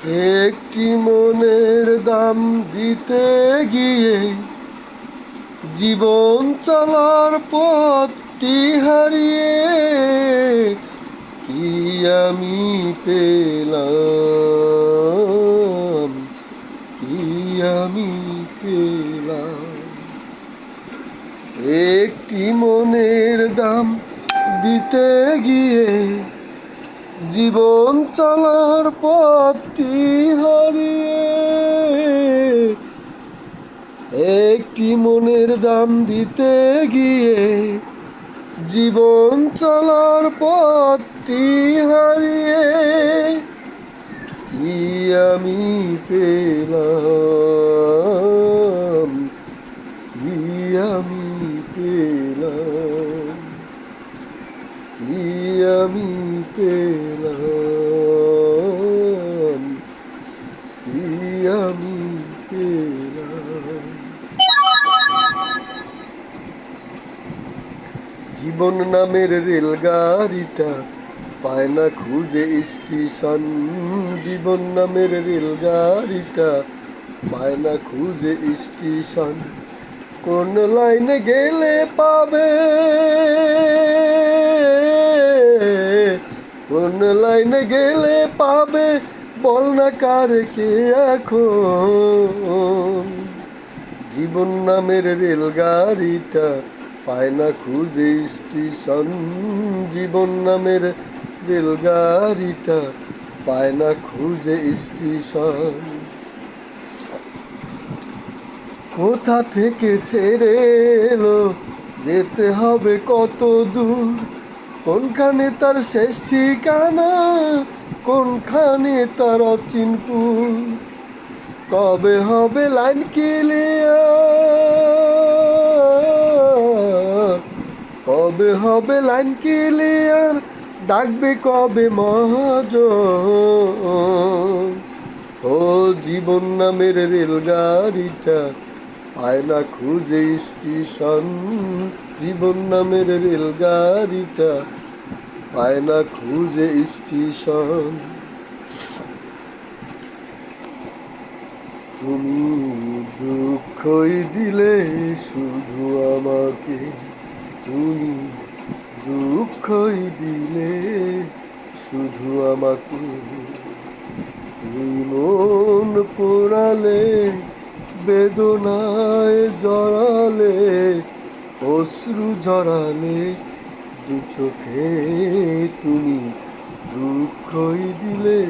একটি মনের দাম দিতে গিয়ে জীবন চলার পথটি হারিয়ে কি আমি পেলাম, কি আমি পেলাম। একটি মনের দাম দিতে গিয়ে জীবন চলার পথটি হারিয়ে, একটি মনের দাম দিতে গিয়ে জীবন চলার পথটি হারিয়ে কি আমি পেলাম, কি আমি পেলাম, কি আমি পেলাম, কি আমি পেলাম। জীবন নামের রেলগাড়িটা পায় না খুঁজে স্টেশন, জীবন নামের রেলগাড়িটা পায় না খুঁজে স্টেশন। কোন লাইনে গেলে পাবে, কোন লাইনে গেলে পাবে বল না কারে কে এখন। জীবন নামের রেলগাড়িটা পায় না খুঁজে স্টেশন, জীবন নামের রেলগাড়িটা পায় না খুঁজে স্টেশন। কোথা থেকে ছেড়ে এলো, যেতে হবে কত দূর, কোনখানে তার শেষ ঠিকানা, কোনখানে তার অচিনপুর। কবে হবে লাইন ক্লিয়ার, কবে হবে লাইন ক্লিয়ার, ডাকবে কবে মহাজন। ও জীবন নামের রেলগাড়িটা পায় না খুঁজে স্টেশন, জীবন নামের রেলগাড়িটা পায় না খুঁজে স্টেশন। তুমি দুঃখই দিলে শুধু আমাকে, তুমি দুঃখই দিলে শুধু আমাকে। এই মন পোড়ালে, বেদনায় জড়ালে, অশ্রু জড়ালে দু চোখে, তুমি দুঃখই দিলে।